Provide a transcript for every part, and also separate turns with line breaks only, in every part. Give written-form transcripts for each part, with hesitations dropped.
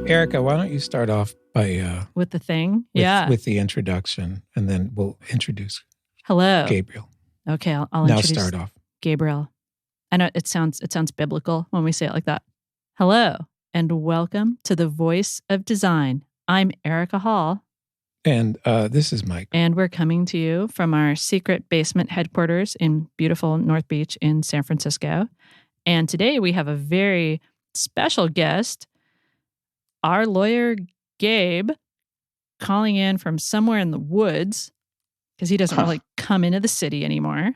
Erica, why don't you start off by
with the thing?
With the introduction, and then we'll introduce Gabriel.
Okay, I'll
now
introduce
start off.
Gabriel. I know it sounds biblical when we say it like that. Hello, and welcome to the Voice of Design. I'm Erica Hall.
And this is Mike.
And we're coming to you from our secret basement headquarters in beautiful North Beach in San Francisco. And today we have a very special guest, our lawyer, Gabe, calling in from somewhere in the woods because he doesn't really come into the city anymore.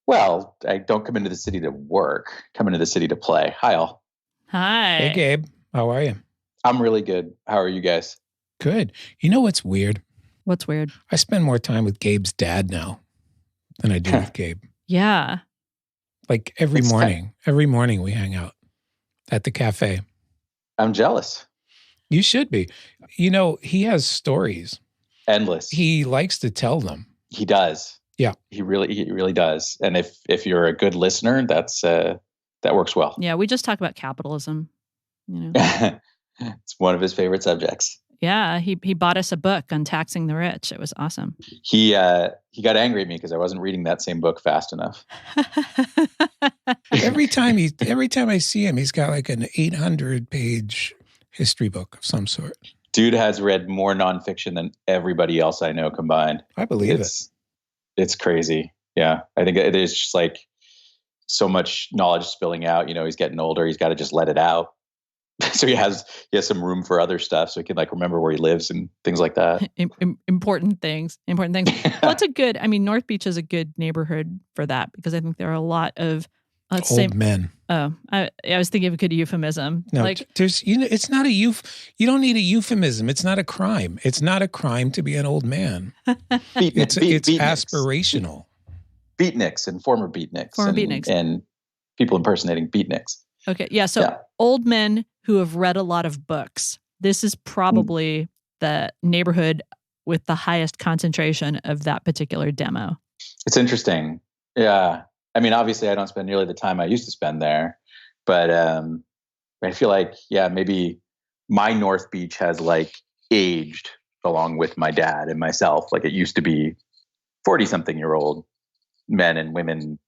Well, I don't come into the city to work. Come into the city to play. Hi, all.
Hi.
Hey, Gabe. How are you?
I'm really good. How are you guys?
Good. You know what's weird?
What's weird?
I spend more time with Gabe's dad now than I do with Gabe.
Yeah.
Like every morning we hang out at the cafe.
I'm jealous.
You should be. You know, he has stories.
Endless.
He likes to tell them.
He does.
Yeah.
He really does. And if you're a good listener, that works well.
Yeah, we just talk about capitalism, you know.
It's one of his favorite subjects.
Yeah, he bought us a book on taxing the rich. It was awesome.
He got angry at me because I wasn't reading that same book fast enough.
Every time I see him, he's got like an 800-page history book of some sort.
Dude has read more nonfiction than everybody else I know combined.
I believe it.
It's crazy. Yeah. I think there's just like so much knowledge spilling out. You know, he's getting older. He's got to just let it out. So he has some room for other stuff. So he can like remember where he lives and things like that.
Important things. Well, North Beach is a good neighborhood for that because I think there are a lot of
old men.
Oh, I was thinking of a good euphemism.
No, it's not you don't need a euphemism. It's not a crime. It's not a crime to be an old man. It's aspirational.
Beatniks and former beatniks. And people impersonating beatniks.
Okay. Yeah. So old men who have read a lot of books. This is probably the neighborhood with the highest concentration of that particular demo.
It's interesting. Yeah. I mean, obviously I don't spend nearly the time I used to spend there, but I feel like, maybe my North Beach has like aged along with my dad and myself. Like it used to be 40-something-year-old men and women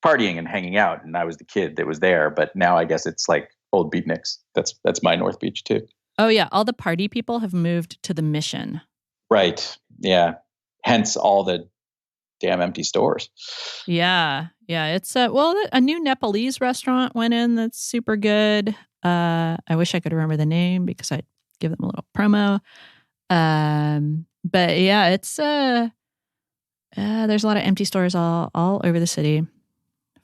partying and hanging out, and I was the kid that was there. But now I guess it's like old beatniks. That's my North Beach too.
Oh yeah, all the party people have moved to the Mission.
Right. Yeah. Hence all the damn empty stores.
Yeah. It's a new Nepalese restaurant went in that's super good. I wish I could remember the name because I'd give them a little promo. But yeah, it's there's a lot of empty stores all over the city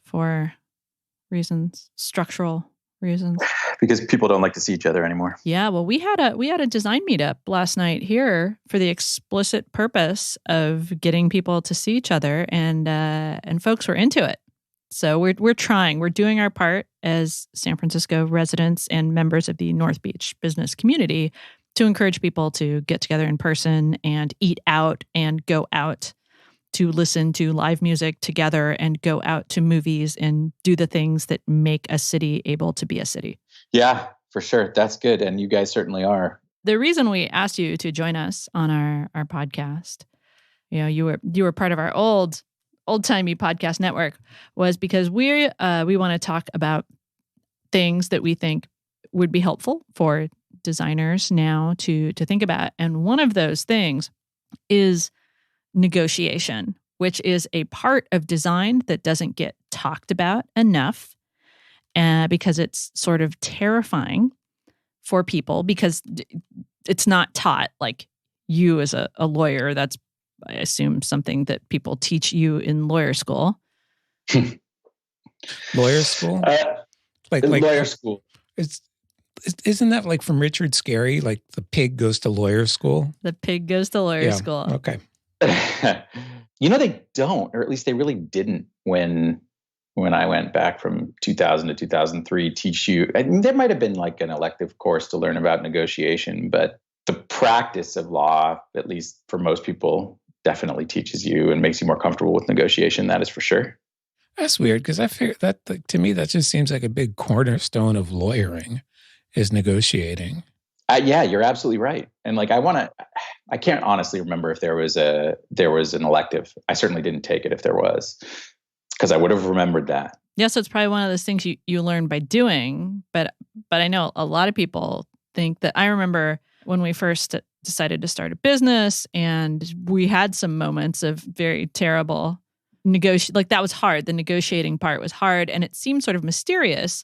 for structural reasons.
Because people don't like to see each other anymore.
Yeah, well, we had a design meetup last night here for the explicit purpose of getting people to see each other, and folks were into it. So we're trying. We're doing our part as San Francisco residents and members of the North Beach business community to encourage people to get together in person and eat out and go out to listen to live music together and go out to movies and do the things that make a city able to be a city.
Yeah, for sure. That's good. And you guys certainly are.
The reason we asked you to join us on our podcast, you were part of our old-timey podcast network, was because we want to talk about things that we think would be helpful for designers now to think about. And one of those things is negotiation, which is a part of design that doesn't get talked about enough because it's sort of terrifying for people because it's not taught. Like you as a lawyer, that's, I assume, something that people teach you in lawyer school.
Lawyer school?
Like lawyer school.
Isn't that like from Richard Scarry? Like the pig goes to lawyer school?
The pig goes to lawyer school.
Okay.
They don't, or at least they really didn't when I went back from 2000 to 2003 teach you. I mean, there might have been like an elective course to learn about negotiation, but the practice of law, at least for most people, definitely teaches you and makes you more comfortable with negotiation. That is for sure.
That's weird because I figure that to me, that just seems like a big cornerstone of lawyering is negotiating.
Yeah, you're absolutely right. And like, I can't honestly remember if there was an elective. I certainly didn't take it if there was, because I would have remembered that.
Yeah, so it's probably one of those things you learn by doing. But I know a lot of people think that. I remember when we first decided to start a business, and we had some moments of very terrible like that was hard. The negotiating part was hard, and it seemed sort of mysterious.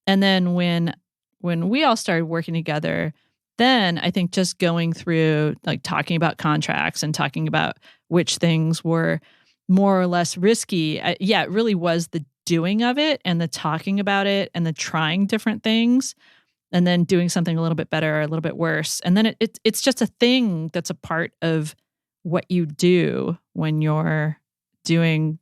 And then when we all started working together, then I think just going through like talking about contracts and talking about which things were more or less risky. It really was the doing of it and the talking about it and the trying different things and then doing something a little bit better or a little bit worse. And then it's just a thing that's a part of what you do when you're doing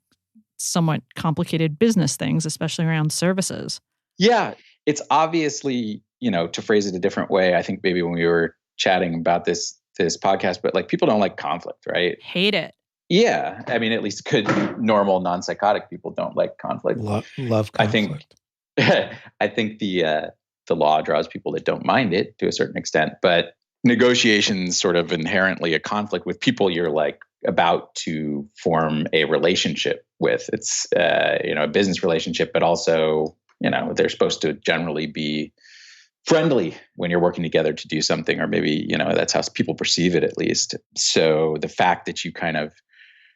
somewhat complicated business things, especially around services.
Yeah, it's obviously, to phrase it a different way, I think maybe when we were chatting about this podcast, but like people don't like conflict, right?
Hate it.
Yeah. I mean, at least good, normal, non-psychotic people don't like conflict.
Love conflict.
I think the law draws people that don't mind it to a certain extent, but negotiations sort of inherently a conflict with people you're like about to form a relationship with. It's, a business relationship, but also, they're supposed to generally be friendly when you're working together to do something, or maybe, that's how people perceive it at least. So the fact that you kind of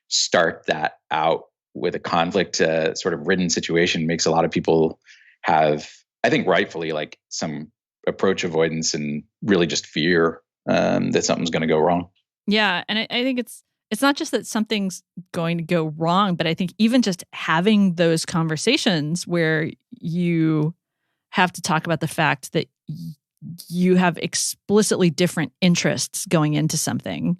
start that out with a conflict sort of ridden situation makes a lot of people have, I think rightfully, like some approach avoidance and really just fear that something's going to go wrong.
Yeah. And I think it's not just that something's going to go wrong, but I think even just having those conversations where you have to talk about the fact that you have explicitly different interests going into something.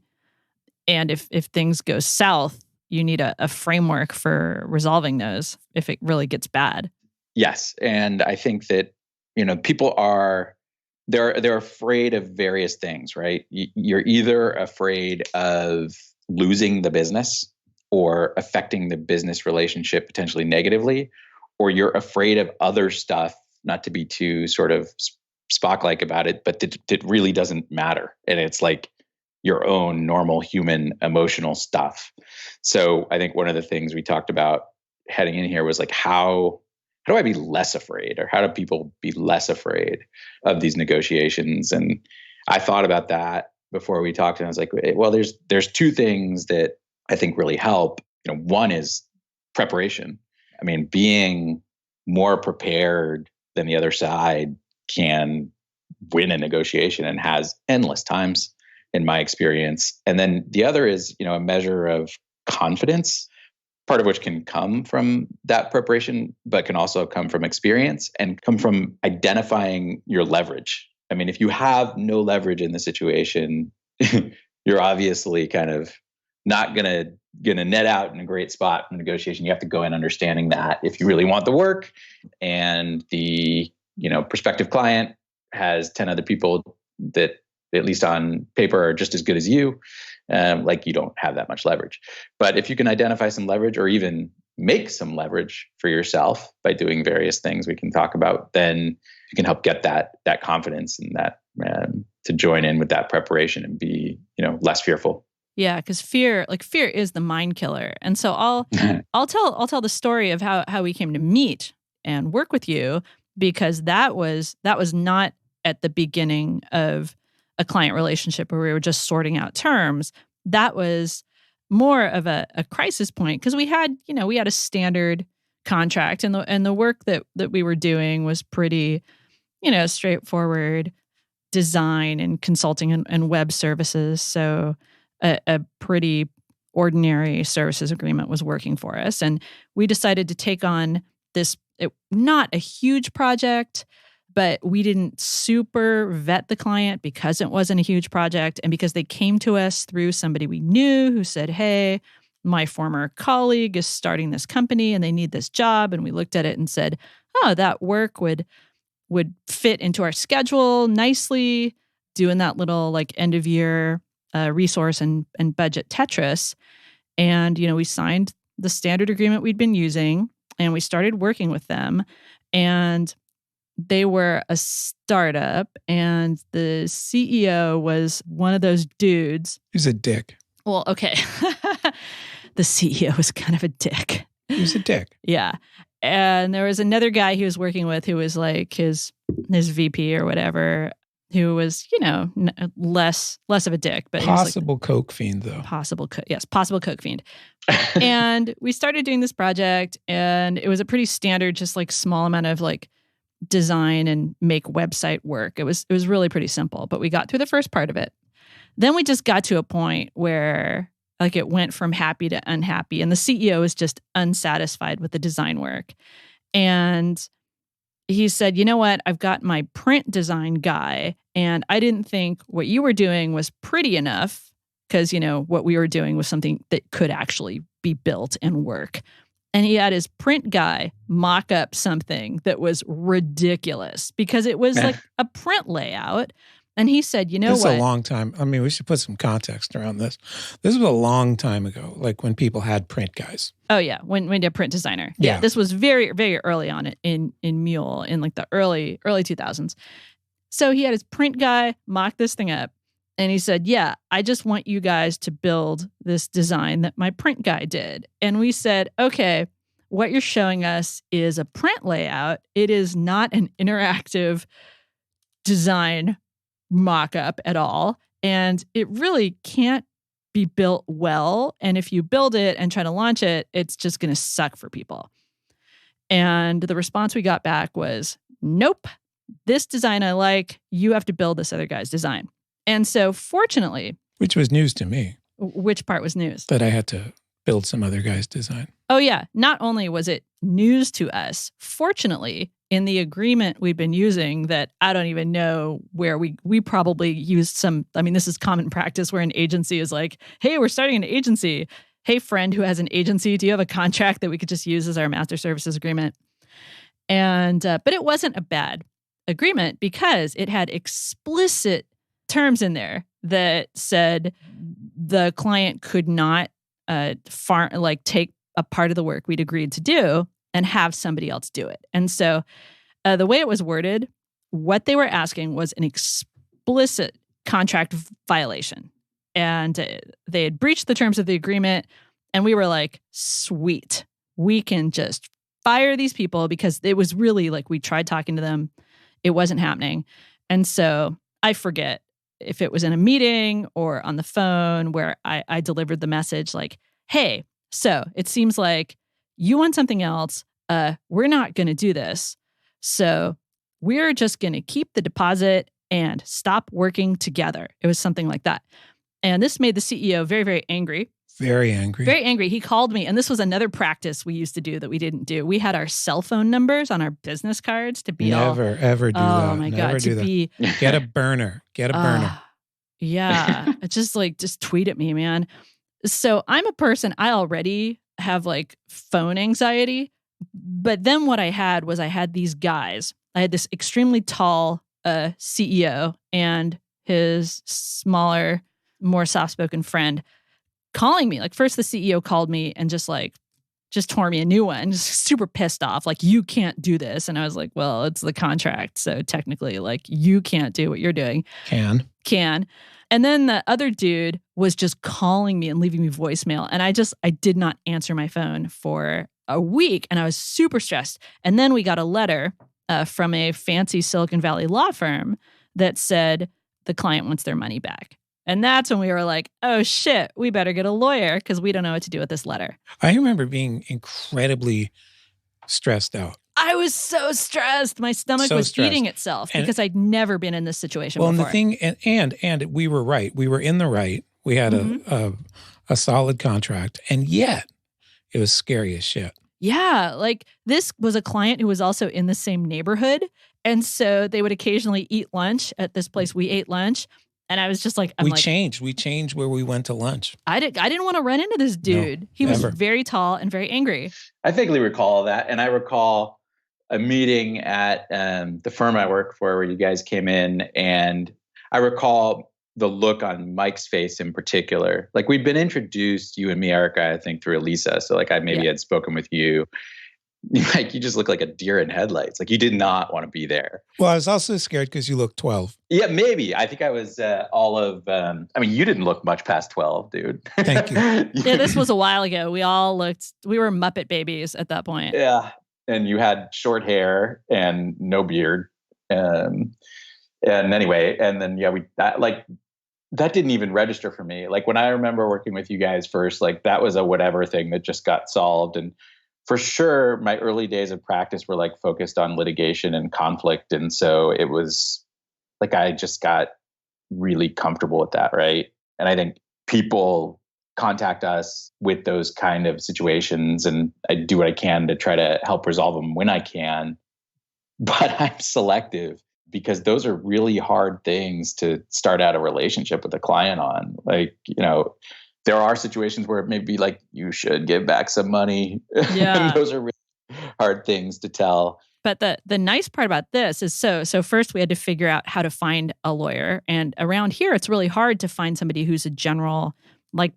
And if things go south, you need a framework for resolving those if it really gets bad.
Yes. And I think that, people they're afraid of various things, right? You're either afraid of losing the business or affecting the business relationship potentially negatively, or you're afraid of other stuff, not to be too sort of Spock-like about it, but that really doesn't matter. And it's like your own normal human emotional stuff. So I think one of the things we talked about heading in here was like, how do I be less afraid, or how do people be less afraid of these negotiations? And I thought about that before we talked, and I was like, well, there's two things that I think really help. One is preparation. I mean, being more prepared than the other side can win a negotiation, and has endless times in my experience. And then the other is, a measure of confidence, part of which can come from that preparation, but can also come from experience and come from identifying your leverage. I mean, if you have no leverage in the situation, you're obviously kind of not gonna net out in a great spot in negotiation. You have to go in understanding that if you really want the work, and the prospective client has 10 other people that, at least on paper, are just as good as you, like you don't have that much leverage. But if you can identify some leverage, or even make some leverage for yourself by doing various things we can talk about, then you can help get that confidence and that to join in with that preparation and be less fearful.
Yeah, because fear is the mind killer. And so I'll tell the story of how we came to meet and work with you, because that was not at the beginning of a client relationship where we were just sorting out terms. That was more of a crisis point, because we had a standard contract, and the work that we were doing was pretty straightforward design and consulting and web services. So a pretty ordinary services agreement was working for us. And we decided to take on this, not a huge project, but we didn't super vet the client because it wasn't a huge project, and because they came to us through somebody we knew who said, hey, my former colleague is starting this company and they need this job. And we looked at it and said, oh, that work would fit into our schedule nicely, doing that little like end of year resource and budget Tetris. And, we signed the standard agreement we'd been using, and we started working with them. And they were a startup, and the CEO was one of those dudes.
He's a dick.
Well, okay. The CEO was kind of a dick.
He was a dick.
Yeah. And there was another guy he was working with who was like his VP or whatever, who was, less of a dick. But
possible coke fiend, though.
Possible coke fiend. And we started doing this project, and it was a pretty standard, just like small amount of like design and make website work. It was really pretty simple, but we got through the first part of it. Then we just got to a point where like it went from happy to unhappy, and the CEO was just unsatisfied with the design work. And he said, you know what? I've got my print design guy, and I didn't think what you were doing was pretty enough because, what we were doing was something that could actually be built and work. And he had his print guy mock up something that was ridiculous because it was like a print layout. And he said, you know what?
This is a long time. I mean, we should put some context around this. This was a long time ago, like when people had print guys.
Oh, yeah. When we did a print designer. Yeah. This was very, very early on in Mule in like the early 2000s. So he had his print guy mock this thing up. And he said, yeah, I just want you guys to build this design that my print guy did. And we said, okay, what you're showing us is a print layout. It is not an interactive design mock-up at all. And it really can't be built well. And if you build it and try to launch it, it's just going to suck for people. And the response we got back was, nope, this design I like, you have to build this other guy's design. And so fortunately...
Which was news to me.
Which part was news?
That I had to build some other guy's design.
Oh, yeah. Not only was it news to us, fortunately, in the agreement we've been using that I don't even know where we probably used some, I mean, this is common practice where an agency is like, hey, we're starting an agency. Hey, friend who has an agency, do you have a contract that we could just use as our master services agreement? And, but it wasn't a bad agreement because it had explicit terms in there that said the client could not take a part of the work we'd agreed to do and have somebody else do it. And so the way it was worded, what they were asking was an explicit contract violation. And they had breached the terms of the agreement. And we were like, sweet, we can just fire these people because it was really like we tried talking to them. It wasn't happening. And so I forget if it was in a meeting or on the phone where I delivered the message like, hey, so it seems like you want something else. We're not going to do this. So we're just going to keep the deposit and stop working together. It was something like that. And this made the CEO very, very angry.
Very angry.
Very angry. He called me, and this was another practice we used to do that we didn't do. We had our cell phone numbers on our business cards to be
Never, ever do that.
Oh, my
Never
God.
do that. Get a burner. Get a burner.
Yeah. just tweet at me, man. So I'm a person, I already have like phone anxiety. But then what I had was I had these guys. I had this extremely tall CEO and his smaller, more soft-spoken friend calling me. Like first the CEO called me and just tore me a new one, just super pissed off. Like, you can't do this. And I was like, well, it's the contract. So technically, like, you can't do what you're doing. Can. And then the other dude was just calling me and leaving me voicemail. And I did not answer my phone for a week. And I was super stressed. And then we got a letter from a fancy Silicon Valley law firm that said the client wants their money back. And that's when we were like, oh, shit, we better get a lawyer because we don't know what to do with this letter.
I remember being incredibly stressed out.
I was so stressed. My stomach was eating itself because I'd never been in this situation before.
Well, and the thing, and we were right. We were in the right. We had a solid contract. And yet, it was scary as shit.
Yeah. Like, this was a client who was also in the same neighborhood. And so they would occasionally eat lunch at this place. We ate lunch. And I was just like,
We changed where we went to lunch.
I didn't want to run into this dude.
No,
he was very tall and very angry.
I vaguely recall that. And I recall a meeting at the firm I work for where you guys came in. And I recall the look on Mike's face in particular. Like, we'd been introduced, you and me, Erica, I think, through Elisa. So like I maybe had spoken with you. like you just look like a deer in headlights. Like you did not want to be there.
Well, I was also scared because you look 12.
Yeah, maybe. I think I was you didn't look much past 12, dude.
Thank you.
Yeah, this was a while ago. We were Muppet babies at that point.
Yeah. And you had short hair and no beard. And anyway, and then, that didn't even register for me. Like when I remember working with you guys first, like that was a whatever thing that just got solved. And for sure, my early days of practice were like focused on litigation and conflict. And so it was like, I just got really comfortable with that. Right. And I think people contact us with those kind of situations, and I do what I can to try to help resolve them when I can. But I'm selective, because those are really hard things to start out a relationship with a client on. Like, there are situations where it may be like, you should give back some money.
Yeah.
And those are really hard things to tell.
But the nice part about this is so first we had to figure out how to find a lawyer. And around here, it's really hard to find somebody who's a general like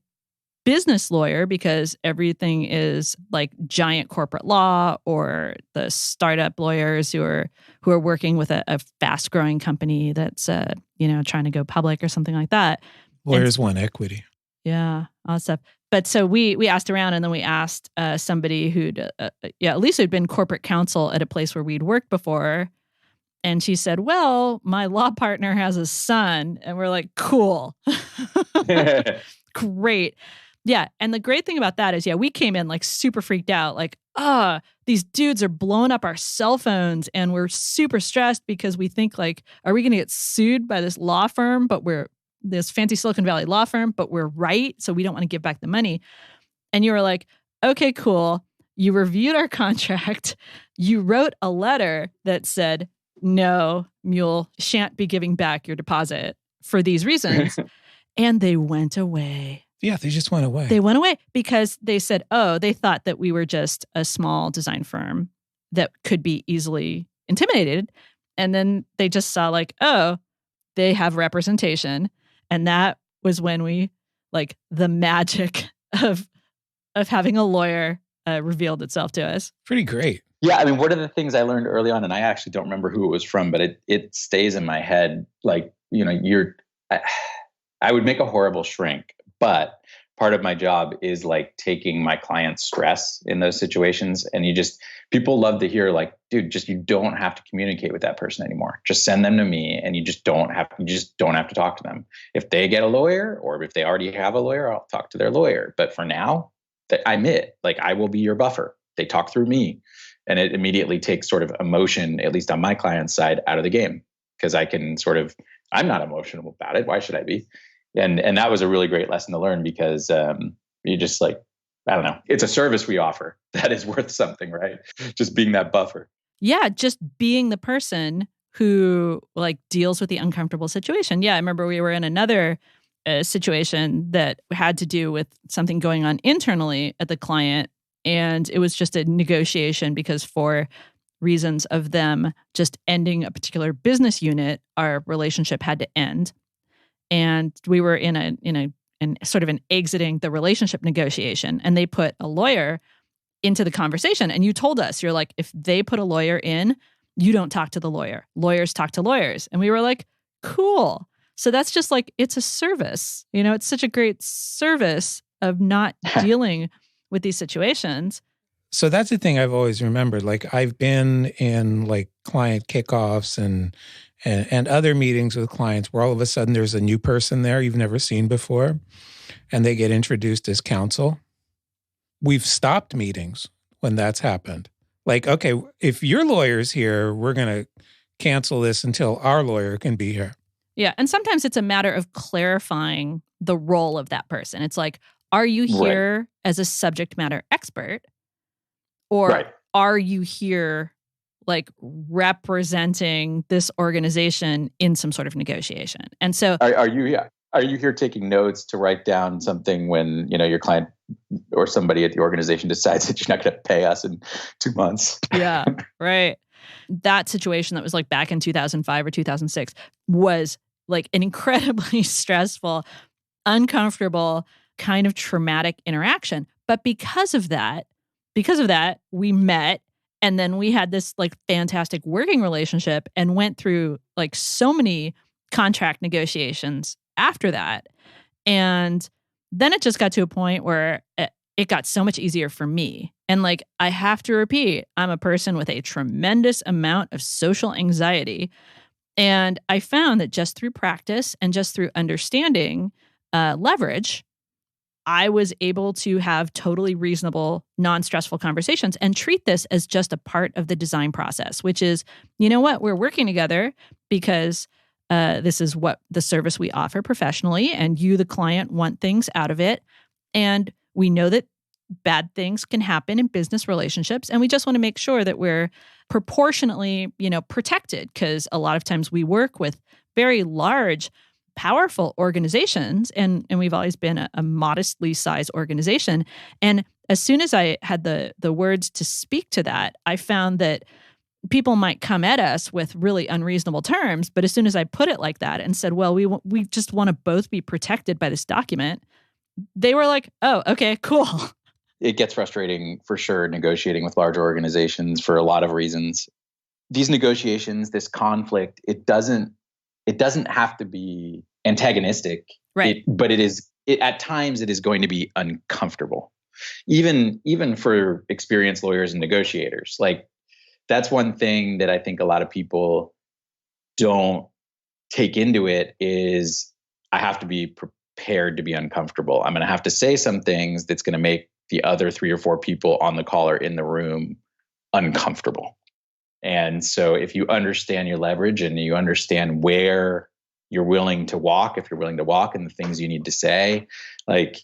business lawyer, because everything is like giant corporate law or the startup lawyers who are working with a fast growing company that's trying to go public or something like that.
Lawyers want equity.
Yeah, all that stuff. But so we asked around, and then we asked somebody who'd at least who'd been corporate counsel at a place where we'd worked before. And she said, well, my law partner has a son. And we're like, cool. Great. Yeah. And the great thing about that is, we came in like super freaked out, like, these dudes are blowing up our cell phones, and we're super stressed because we think like, are we going to get sued by this law firm? But we're this fancy Silicon Valley law firm, but we're right. So we don't want to give back the money. And you were like, okay, cool. You reviewed our contract. You wrote a letter that said, no, Mule shan't be giving back your deposit for these reasons. And they went away.
Yeah, they just went away.
They went away because they said, they thought that we were just a small design firm that could be easily intimidated. And then they just saw like, they have representation. And that was when we, like, the magic of having a lawyer revealed itself to us.
Pretty great.
Yeah, I mean, one of the things I learned early on, and I actually don't remember who it was from, but it stays in my head. Like, I would make a horrible shrink, but part of my job is like taking my client's stress in those situations. And people love to hear like, dude, you don't have to communicate with that person anymore. Just send them to me, and you just don't have to talk to them. If they get a lawyer, or if they already have a lawyer, I'll talk to their lawyer. But for now, I'm it. Like, I will be your buffer. They talk through me. And it immediately takes sort of emotion, at least on my client's side, out of the game, because I can I'm not emotional about it. Why should I be? And that was a really great lesson to learn, because you just like, I don't know, it's a service we offer that is worth something, right? Just being that buffer.
Yeah, just being the person who like deals with the uncomfortable situation. Yeah, I remember we were in another situation that had to do with something going on internally at the client. And it was just a negotiation because for reasons of them just ending a particular business unit, our relationship had to end. And we were in sort of an exiting the relationship negotiation, and they put a lawyer into the conversation. And you told us, you're like, if they put a lawyer in, you don't talk to the lawyer. Lawyers talk to lawyers. And we were like, cool. So that's just like, it's a service. It's such a great service of not dealing with these situations.
So that's the thing I've always remembered. Like, I've been in like client kickoffs and other meetings with clients where all of a sudden there's a new person there you've never seen before, and they get introduced as counsel. We've stopped meetings when that's happened. Like, okay, if your lawyer's here, we're going to cancel this until our lawyer can be here.
Yeah. And sometimes it's a matter of clarifying the role of that person. It's like, are you here as a subject matter expert? Or are you here like representing this organization in some sort of negotiation? And so
are you here taking notes to write down something when, your client or somebody at the organization decides that you're not going to pay us in 2 months?
Yeah, right. That situation that was like back in 2005 or 2006 was like an incredibly stressful, uncomfortable, kind of traumatic interaction. But because of that, we met And then we had this like fantastic working relationship and went through like so many contract negotiations after that. And then it just got to a point where it got so much easier for me. And like, I have to repeat, I'm a person with a tremendous amount of social anxiety. And I found that just through practice and just through understanding leverage, I was able to have totally reasonable, non-stressful conversations and treat this as just a part of the design process, which is, you know what, we're working together because this is what the service we offer professionally, and you, the client, want things out of it. And we know that bad things can happen in business relationships, and we just want to make sure that we're proportionately, protected, because a lot of times we work with very large, powerful organizations, and we've always been a modestly sized organization. And as soon as I had the words to speak to that, I found that people might come at us with really unreasonable terms, but as soon as I put it like that and said, well, we just want to both be protected by this document, they were like, oh, okay, cool.
It gets frustrating for sure, negotiating with larger organizations for a lot of reasons. These negotiations, this conflict, it doesn't have to be antagonistic,
right?
But at times it is going to be uncomfortable, even for experienced lawyers and negotiators. Like, that's one thing that I think a lot of people don't take into it is I have to be prepared to be uncomfortable. I'm going to have to say some things that's going to make the other 3 or 4 people on the call or in the room uncomfortable. And so if you understand your leverage and you understand where you're willing to walk, if you're willing to walk, and the things you need to say, like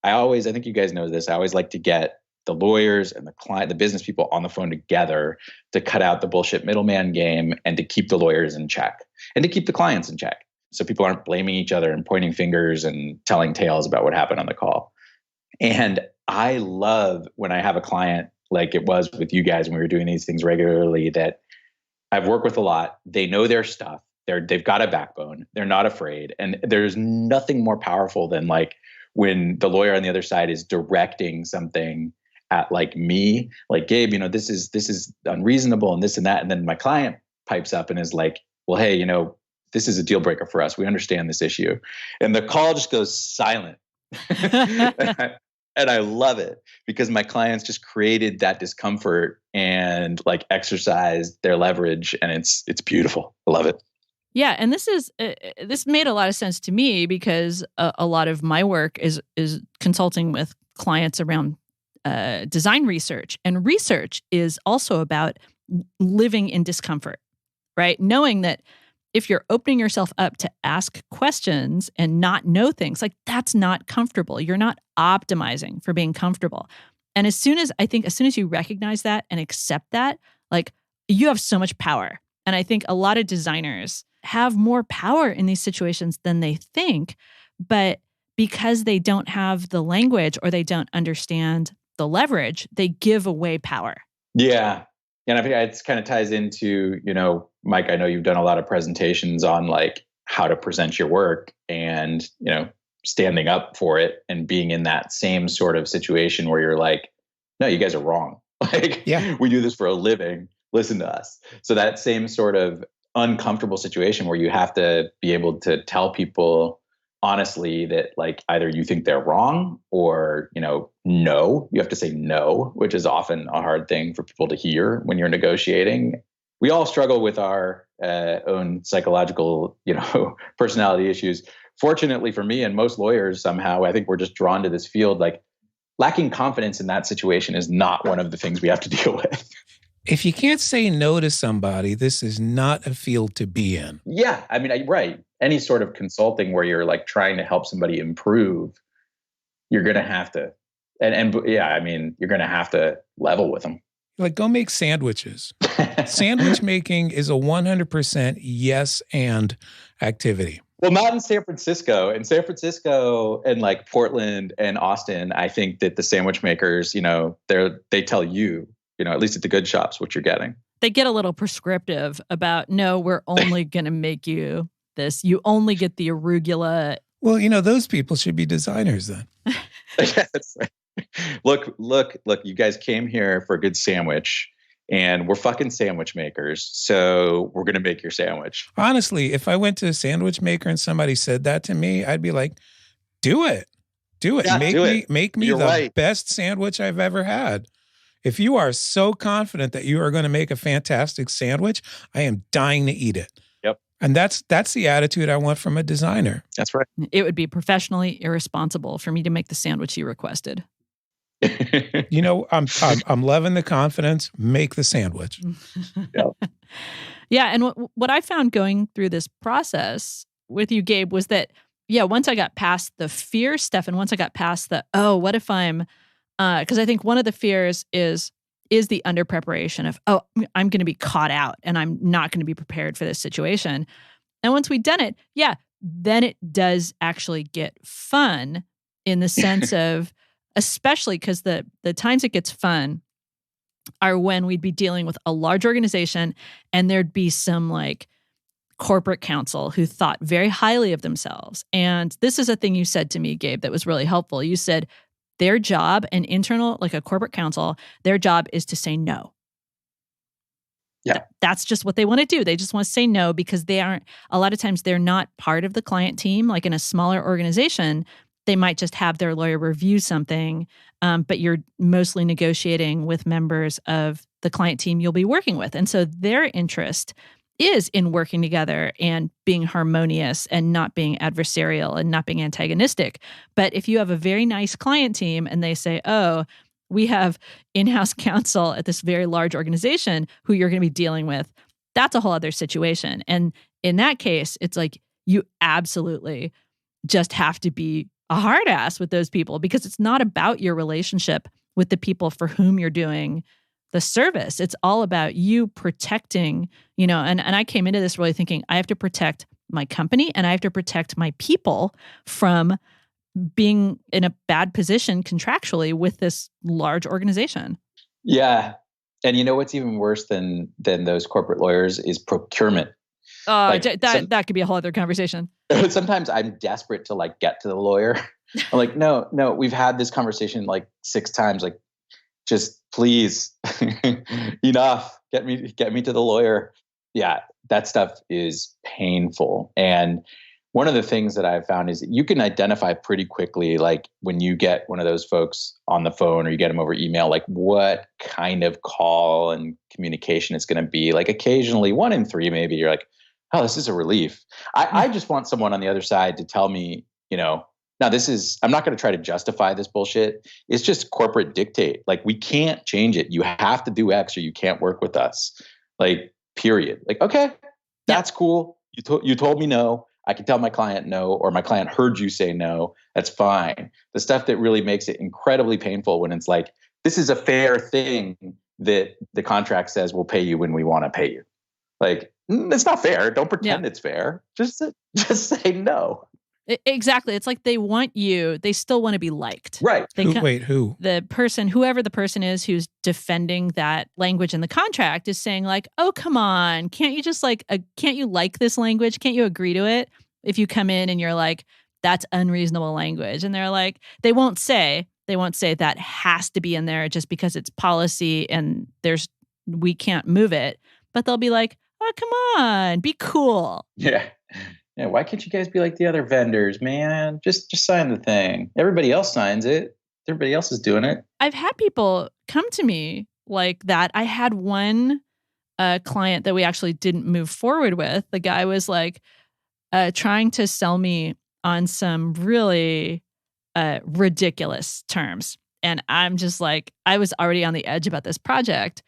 I think you guys know this, I always like to get the lawyers and the client, the business people on the phone together to cut out the bullshit middleman game and to keep the lawyers in check and to keep the clients in check. So people aren't blaming each other and pointing fingers and telling tales about what happened on the call. And I love when I have a client like it was with you guys when we were doing these things regularly that I've worked with a lot. They know their stuff. They've got a backbone. They're not afraid. And there's nothing more powerful than like when the lawyer on the other side is directing something at like me, like, Gabe, this is unreasonable and this and that. And then my client pipes up and is like, well, hey, this is a deal breaker for us. We understand this issue. And the call just goes silent. And I love it because my clients just created that discomfort and like exercised their leverage, and it's beautiful. I love it.
Yeah, and this made a lot of sense to me because a lot of my work is consulting with clients around design research, and research is also about living in discomfort, right? Knowing that if you're opening yourself up to ask questions and not know things, like that's not comfortable. You're not optimizing for being comfortable. And as soon as you recognize that and accept that, like you have so much power. And I think a lot of designers have more power in these situations than they think, but because they don't have the language or they don't understand the leverage, they give away power.
Yeah. And I think it kind of ties into, Mike, I know you've done a lot of presentations on like how to present your work and, standing up for it and being in that same sort of situation where you're like, no, you guys are wrong. Like, yeah, we do this for a living. Listen to us. So that same sort of uncomfortable situation where you have to be able to tell people honestly that like either you think they're wrong or, no, you have to say no, which is often a hard thing for people to hear when you're negotiating. We all struggle with our own psychological, personality issues. Fortunately for me and most lawyers, somehow, I think we're just drawn to this field. Like lacking confidence in that situation is not one of the things we have to deal with.
If you can't say no to somebody, this is not a field to be in.
Yeah. I mean, right. Any sort of consulting where you're like trying to help somebody improve, you're going to have to, you're going to have to level with them.
Like go make sandwiches. Sandwich making is a 100% yes and activity.
Well, not in San Francisco. In San Francisco and like Portland and Austin, I think that the sandwich makers, they tell you, at least at the good shops, what you're getting.
They get a little prescriptive about, no, we're only going to make you this. You only get the arugula.
Well, those people should be designers then.
Yes. Look, you guys came here for a good sandwich and we're fucking sandwich makers. So we're going to make your sandwich.
Honestly, if I went to a sandwich maker and somebody said that to me, I'd be like, do it. Do it.
Yeah,
Make me
You're
the
right.
best sandwich I've ever had. If you are so confident that you are going to make a fantastic sandwich, I am dying to eat it.
Yep.
And that's the attitude I want from a designer.
That's right.
It would be professionally irresponsible for me to make the sandwich you requested.
You know, I'm loving the confidence. Make the sandwich.
Yep.
Yeah, and what I found going through this process with you, Gabe, was that once I got past the fear stuff, and once I got past the what if I'm, because I think one of the fears is the under preparation of I'm going to be caught out and I'm not going to be prepared for this situation. And once we've done it, then it does actually get fun in the sense of, especially because the times it gets fun are when we'd be dealing with a large organization and there'd be some like corporate counsel who thought very highly of themselves. And this is a thing you said to me, Gabe, that was really helpful. You said their job, an internal, like a corporate counsel, their job is to say no.
Yeah.
That's just what they want to do. They just want to say no because a lot of times they're not part of the client team. Like in a smaller organization, they might just have their lawyer review something, but you're mostly negotiating with members of the client team you'll be working with. And so their interest is in working together and being harmonious and not being adversarial and not being antagonistic. But if you have a very nice client team and they say, we have in-house counsel at this very large organization who you're going to be dealing with, that's a whole other situation. And in that case, it's like you absolutely just have to be a hard ass with those people because it's not about your relationship with the people for whom you're doing the service. It's all about you protecting, and I came into this really thinking I have to protect my company and I have to protect my people from being in a bad position contractually with this large organization.
Yeah. And you know what's even worse than those corporate lawyers is procurement.
That could be a whole other conversation.
Sometimes I'm desperate to like get to the lawyer. I'm like, no, we've had this conversation like 6 times. Like, just please, enough. Get me to the lawyer. Yeah, that stuff is painful. And one of the things that I've found is that you can identify pretty quickly, like when you get one of those folks on the phone or you get them over email, like what kind of call and communication it's going to be. Like occasionally 1 in 3, maybe you're like, oh, this is a relief. I just want someone on the other side to tell me, now I'm not going to try to justify this bullshit. It's just corporate dictate. Like we can't change it. You have to do X or you can't work with us. Like, period. Like, okay, that's cool. You told me no. I can tell my client no, or my client heard you say no. That's fine. The stuff that really makes it incredibly painful when it's like, this is a fair thing that the contract says we'll pay you when we want to pay you. Like, it's not fair. Don't pretend it's fair. Just say no.
Exactly. It's like they want you. They still want to be liked.
Right.
Who?
The person, whoever the person is who's defending that language in the contract is saying like, oh, come on. Can't you just can't you like this language? Can't you agree to it? If you come in and you're like, that's unreasonable language. And they're like, they won't say that has to be in there just because it's policy and we can't move it. But they'll be like, oh, come on, be cool.
Yeah. Yeah, why can't you guys be like the other vendors, man? Just sign the thing. Everybody else signs it. Everybody else is doing it.
I've had people come to me like that. I had one client that we actually didn't move forward with. The guy was like trying to sell me on some really ridiculous terms. And I'm just like, I was already on the edge about this project.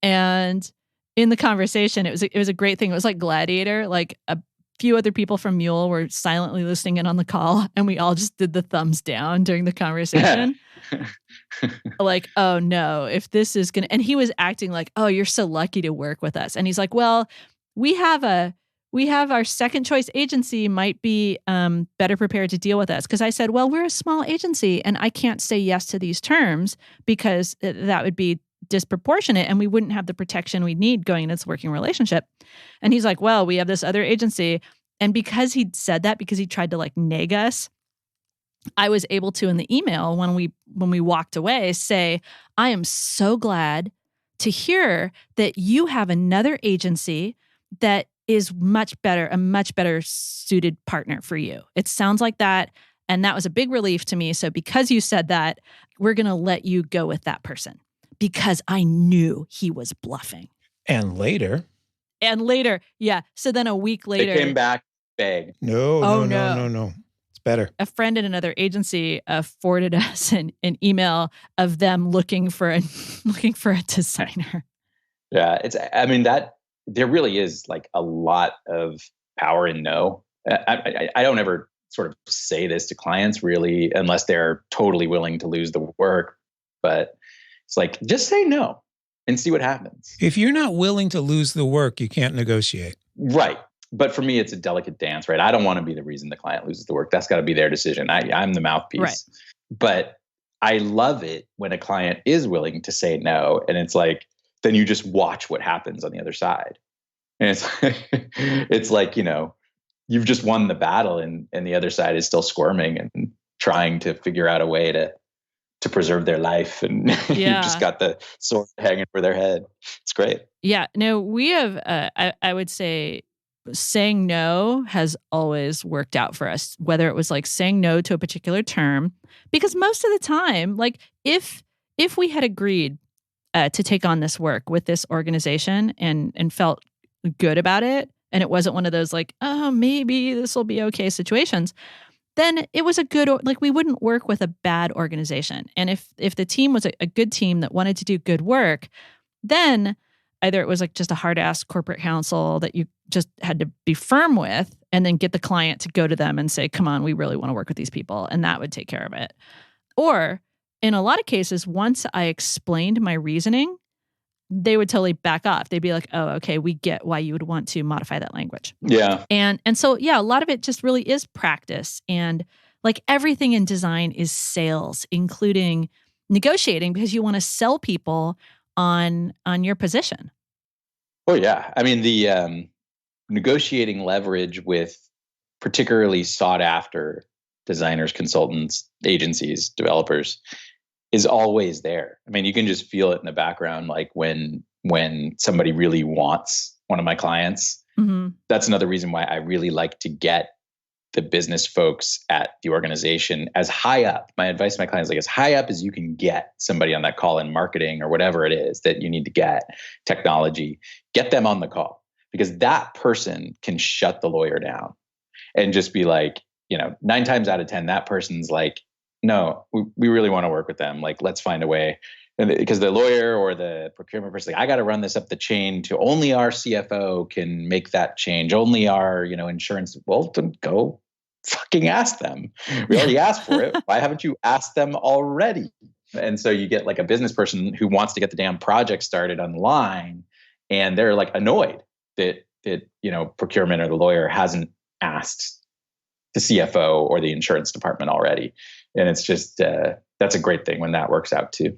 And in the conversation, it was a great thing. It was like Gladiator, like a few other people from Mule were silently listening in on the call, and we all just did the thumbs down during the conversation. Like, oh no, if this is gonna, and he was acting like, oh, you're so lucky to work with us. And he's like, well, we have our second choice agency might be better prepared to deal with us. Because I said, well, we're a small agency and I can't say yes to these terms because that would be disproportionate and we wouldn't have the protection we need going into this working relationship. And he's like, well, we have this other agency. And because he'd said that, because he tried to like nag us, I was able to, in the email when we walked away, say, I am so glad to hear that you have another agency that is a much better suited partner for you. It sounds like that. And that was a big relief to me. So because you said that, we're going to let you go with that person because I knew he was bluffing.
And later.
Yeah. So then a week later.
They came back big.
No. It's better.
A friend in another agency forwarded us an email of them looking for a designer.
Yeah. There really is like a lot of power in no. I don't ever sort of say this to clients really, unless they're totally willing to lose the work. But it's like, just say no and see what happens.
If you're not willing to lose the work, you can't negotiate.
Right. But for me, it's a delicate dance, right? I don't want to be the reason the client loses the work. That's got to be their decision. I'm the mouthpiece.
Right.
But I love it when a client is willing to say no. And it's like, then you just watch what happens on the other side. And it's like, you've just won the battle and the other side is still squirming and trying to figure out a way to preserve their life. And you've just got the sword hanging over their head. It's great.
Yeah. No, we have, I would say saying no has always worked out for us, whether it was like saying no to a particular term, because most of the time, like if we had agreed to take on this work with this organization and felt good about it, and it wasn't one of those like, oh, maybe this will be okay situations, then it was a good, like we wouldn't work with a bad organization. And if the team was a good team that wanted to do good work, then either it was like just a hard ass corporate counsel that you just had to be firm with and then get the client to go to them and say, come on, we really want to work with these people. And that would take care of it. Or in a lot of cases, once I explained my reasoning, they would totally back off. They'd be like, oh, okay, we get why you would want to modify that language.
Yeah.
And so, yeah, a lot of it just really is practice. And like everything in design is sales, including negotiating, because you want to sell people on your position.
Oh, yeah. I mean, the negotiating leverage with particularly sought after designers, consultants, agencies, developers is always there. I mean, you can just feel it in the background, like when somebody really wants one of my clients. Mm-hmm. That's another reason why I really like to get the business folks at the organization as high up. My advice to my clients is like as high up as you can get somebody on that call in marketing or whatever it is that you need to get, technology, get them on the call, because that person can shut the lawyer down and just be like, 9 times out of 10, that person's like, no, we really want to work with them. Like, let's find a way. And because the lawyer or the procurement person, like, I got to run this up the chain to only our CFO can make that change. Only our, insurance. Well, then go fucking ask them. We already asked for it. Why haven't you asked them already? And so you get like a business person who wants to get the damn project started online, and they're like annoyed that procurement or the lawyer hasn't asked the CFO or the insurance department already. And it's just, that's a great thing when that works out too.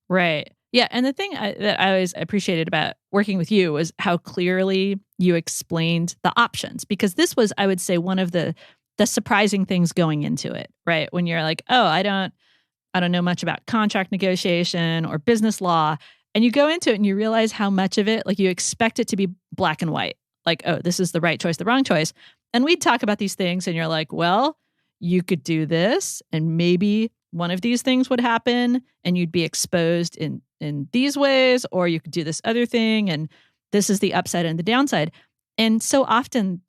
Right. Yeah. And the thing that I always appreciated about working with you was how clearly you explained the options, because this was, I would say, one of the surprising things going into it, right? When you're like, oh, I don't know much about contract negotiation or business law. And you go into it and you realize how much of it, like you expect it to be black and white. Like, oh, this is the right choice, the wrong choice. And we'd talk about these things and you're like, well, you could do this and maybe one of these things would happen and you'd be exposed in these ways, or you could do this other thing and this is the upside and the downside. And so often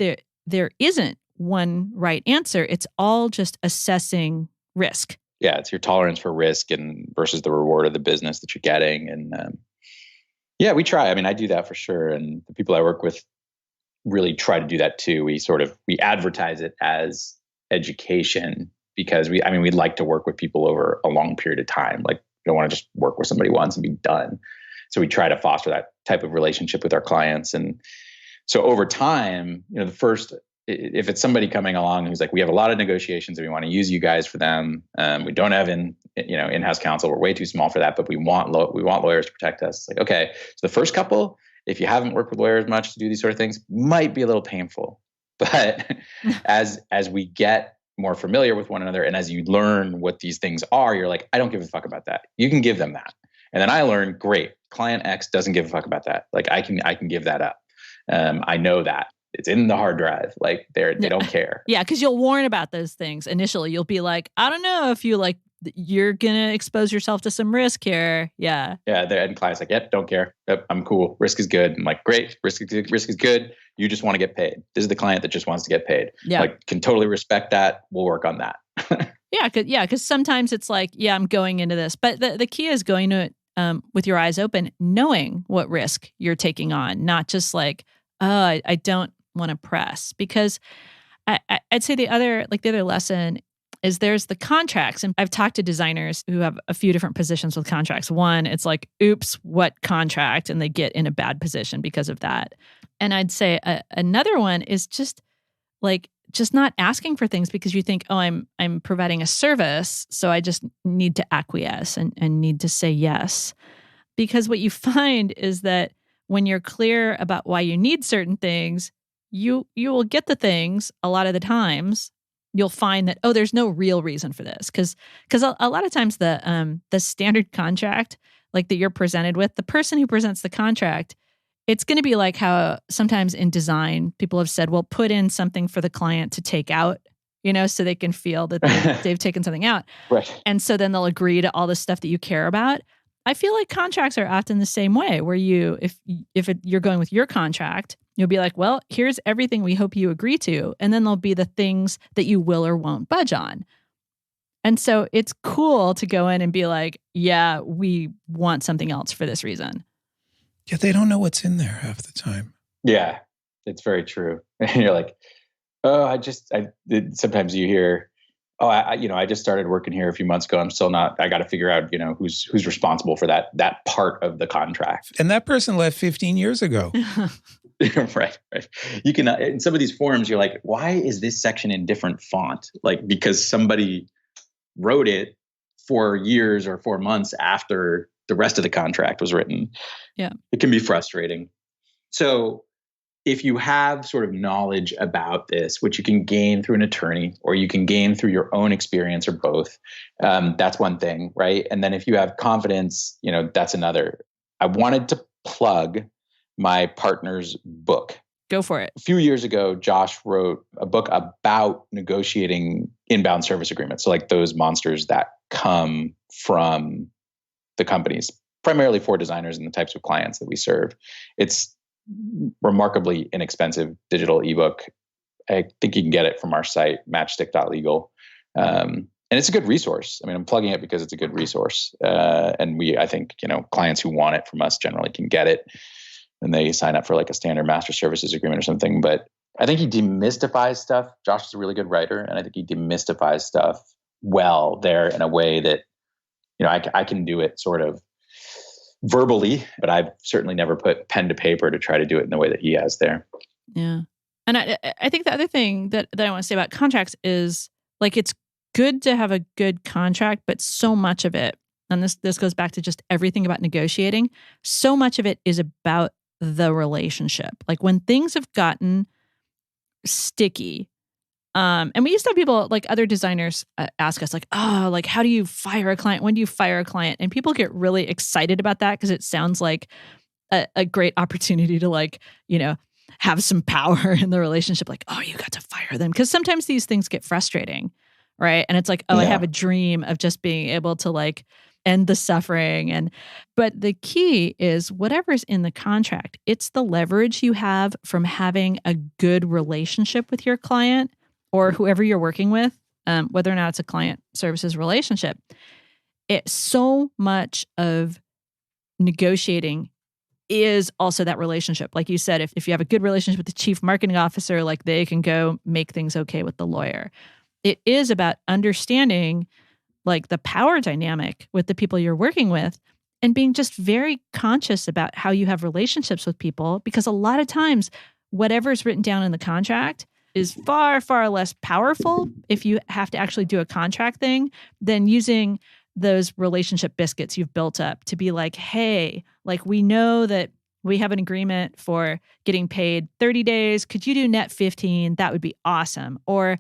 there isn't one right answer. It's all just assessing risk.
Yeah, it's your tolerance for risk and versus the reward of the business that you're getting. And yeah, we try. I mean, I do that for sure. And the people I work with really try to do that too. We advertise it as education because we'd like to work with people over a long period of time. Like, we don't want to just work with somebody once and be done. So we try to foster that type of relationship with our clients. And so over time, if it's somebody coming along who's like, we have a lot of negotiations and we want to use you guys for them. We don't have in-house counsel. We're way too small for that, but we want lawyers to protect us. It's like, okay, so the first couple, if you haven't worked with lawyers much to do these sort of things, might be a little painful. But as we get more familiar with one another and as you learn what these things are, you're like, I don't give a fuck about that. You can give them that. And then I learn, great. client X doesn't give a fuck about that. Like I can give that up. I know that it's in the hard drive. Like they don't care.
Yeah, because you'll warn about those things initially. You'll be like, I don't know if you're gonna expose yourself to some risk here. Yeah.
Yeah. And client's like, yep, don't care. Yep, I'm cool. Risk is good. I'm like, great. Risk is good. You just want to get paid. This is the client that just wants to get paid.
Yeah.
Like, can totally respect that. We'll work on that.
Yeah, because sometimes it's like, yeah, I'm going into this, but the key is going to it with your eyes open, knowing what risk you're taking on, not just like, oh, I don't want to press. Because I'd say the other lesson is there's the contracts, and I've talked to designers who have a few different positions with contracts. One, it's like, oops, what contract, and they get in a bad position because of that. And I'd say another one is just not asking for things because you think, oh, I'm providing a service, so I just need to acquiesce and need to say yes. Because what you find is that when you're clear about why you need certain things, you will get the things a lot of the times. You'll find that, oh, there's no real reason for this. Because a lot of times the standard contract, like that you're presented with, the person who presents the contract, it's going to be like how sometimes in design, people have said, well, put in something for the client to take out, so they can feel that they've taken something out.
Right.
And so then they'll agree to all the stuff that you care about. I feel like contracts are often the same way, where if you're going with your contract, you'll be like, well, here's everything we hope you agree to. And then there'll be the things that you will or won't budge on. And so it's cool to go in and be like, yeah, we want something else for this reason.
Yeah, they don't know what's in there half the time.
Yeah, it's very true. And you're like, oh, sometimes you hear, oh, I just started working here a few months ago. I'm still not, I got to figure out, who's responsible for that part of the contract.
And that person left 15 years ago.
Right. You can, in some of these forums, you're like, why is this section in different font? Like, because somebody wrote it 4 years or 4 months after the rest of the contract was written.
Yeah.
It can be frustrating. So if you have sort of knowledge about this, which you can gain through an attorney or you can gain through your own experience or both, that's one thing, right? And then if you have confidence, that's another. I wanted to plug my partner's book.
Go for it.
A few years ago, Josh wrote a book about negotiating inbound service agreements. So like those monsters that come from the companies, primarily for designers and the types of clients that we serve. It's remarkably inexpensive digital ebook. I think you can get it from our site, matchstick.legal. And it's a good resource. I mean, I'm plugging it because it's a good resource. And I think, clients who want it from us generally can get it and they sign up for like a standard master services agreement or something. But I think he demystifies stuff. Josh is a really good writer. And I think he demystifies stuff well there in a way that, I can do it sort of verbally, but I've certainly never put pen to paper to try to do it in the way that he has there.
Yeah. And I think the other thing that I want to say about contracts is like, it's good to have a good contract, but so much of it, and this goes back to just everything about negotiating, so much of it is about the relationship. Like when things have gotten sticky, and we used to have people like other designers ask us like, oh, like how do you fire a client? When do you fire a client? And people get really excited about that because it sounds like a great opportunity to like, have some power in the relationship. Like, oh, you got to fire them. Because sometimes these things get frustrating, right? And it's like, oh, yeah. I have a dream of just being able to like end the suffering. But the key is whatever's in the contract, it's the leverage you have from having a good relationship with your client or whoever you're working with, whether or not it's a client services relationship. It's so much of negotiating is also that relationship. Like you said, if you have a good relationship with the chief marketing officer, like they can go make things okay with the lawyer. It is about understanding like the power dynamic with the people you're working with and being just very conscious about how you have relationships with people, because a lot of times whatever's written down in the contract is far, far less powerful if you have to actually do a contract thing than using those relationship biscuits you've built up to be like, hey, like we know that we have an agreement for getting paid 30 days. Could you do net 15? That would be awesome. Or,